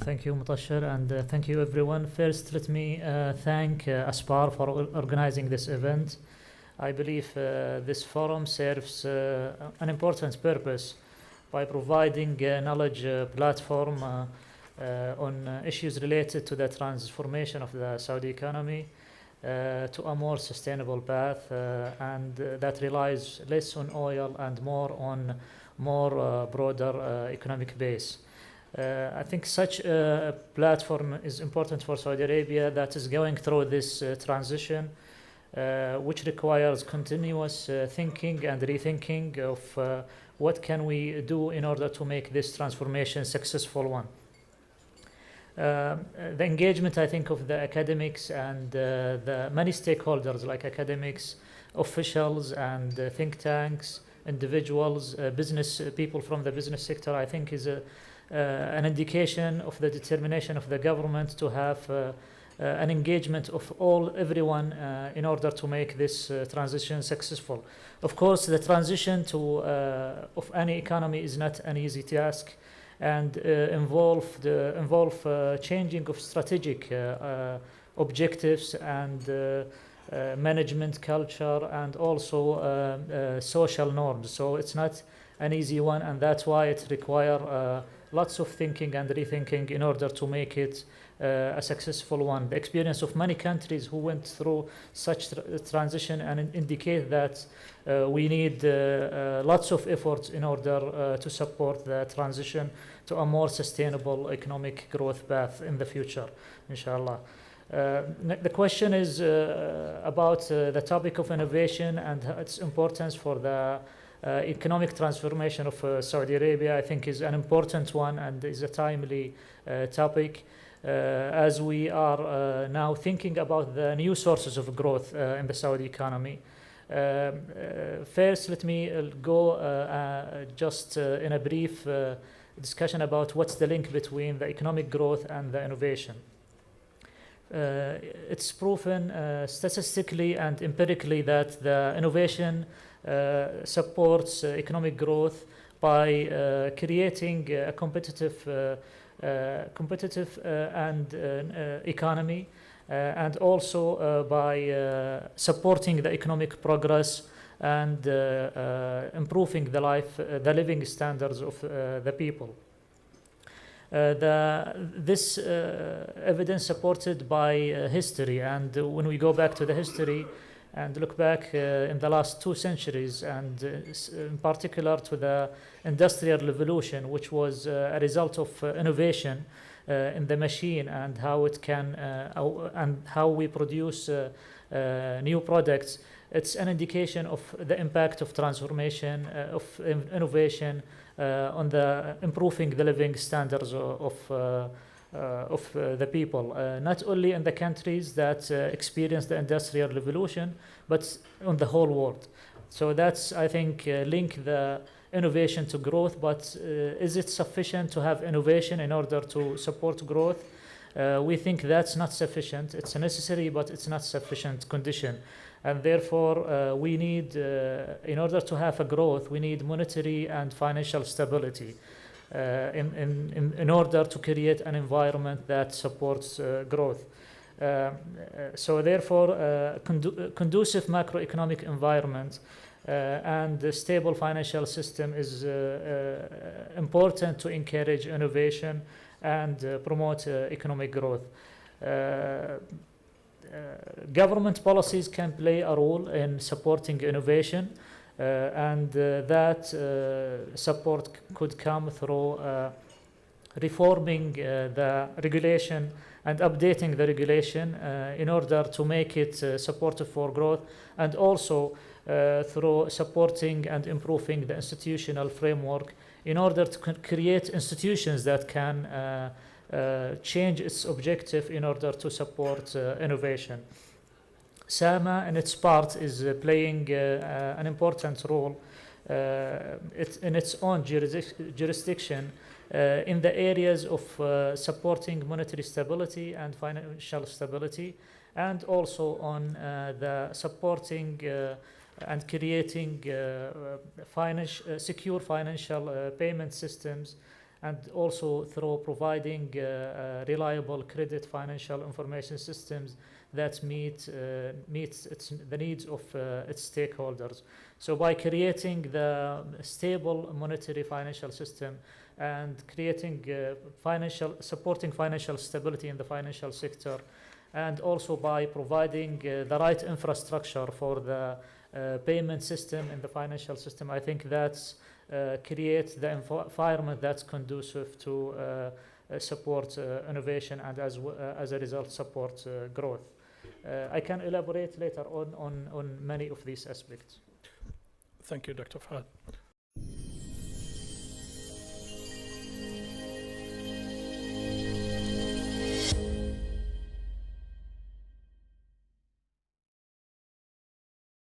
Thank you, Mutashar, and thank you, everyone. First, let me thank Asbar for organizing this event. I believe this forum serves an important purpose by providing a knowledge platform on issues related to the transformation of the Saudi economy to a more sustainable path and that relies less on oil and more on broader economic base. I think such a platform is important for Saudi Arabia that is going through this transition, which requires continuous thinking and rethinking of what can we do in order to make this transformation successful one. The engagement, I think, of the academics and the many stakeholders like academics, officials, and think tanks, individuals, business people from the business sector, I think is an indication of the determination of the government to have an engagement of everyone in order to make this transition successful. Of course, the transition of any economy is not an easy task and involve changing of strategic objectives and management culture and also social norms. So it's not an easy one, and that's why it requires lots of thinking and rethinking in order to make it a successful one. The experience of many countries who went through such transition and indicate that we need lots of efforts in order to support the transition to a more sustainable economic growth path in the future, inshallah. The question is about the topic of innovation and its importance for the economic transformation of Saudi Arabia. I think is an important one and is a timely topic as we are now thinking about the new sources of growth in the Saudi economy. First, let me go just in a brief discussion about what's the link between the economic growth and the innovation. It's proven statistically and empirically that the innovation supports economic growth by creating a competitive and economy and also by supporting the economic progress and improving the living standards of the people. This evidence supported by history, and when we go back to the history and look back in the last 2 centuries, and in particular to the Industrial Revolution, which was a result of innovation in the machine and how it can and how we produce new products. It's an indication of the impact of transformation of innovation on the improving the living standards of the people, not only in the countries that experienced the Industrial Revolution, but on the whole world. So that's, I think, link the innovation to growth, but is it sufficient to have innovation in order to support growth? We think that's not sufficient. It's necessary, but it's not sufficient condition. And therefore, we need, in order to have a growth, we need monetary and financial stability in order to create an environment that supports growth. So therefore, conducive macroeconomic environment and a stable financial system is important to encourage innovation and promote economic growth. Government policies can play a role in supporting innovation, and that support could come through reforming the regulation and updating the regulation in order to make it supportive for growth, and also through supporting and improving the institutional framework in order to create institutions that can change its objective in order to support innovation. SAMA, in its part, is playing an important role in its own jurisdiction in the areas of supporting monetary stability and financial stability, and also on the supporting and creating secure financial payment systems and also through providing reliable credit financial information systems that meets the needs of its stakeholders. So by creating the stable monetary financial system and creating supporting financial stability in the financial sector, and also by providing the right infrastructure for the payment system in the financial system, I think that's creates the environment that's conducive to support innovation and as a result support growth. I can elaborate later on many of these aspects. Thank you, Dr. Fahad.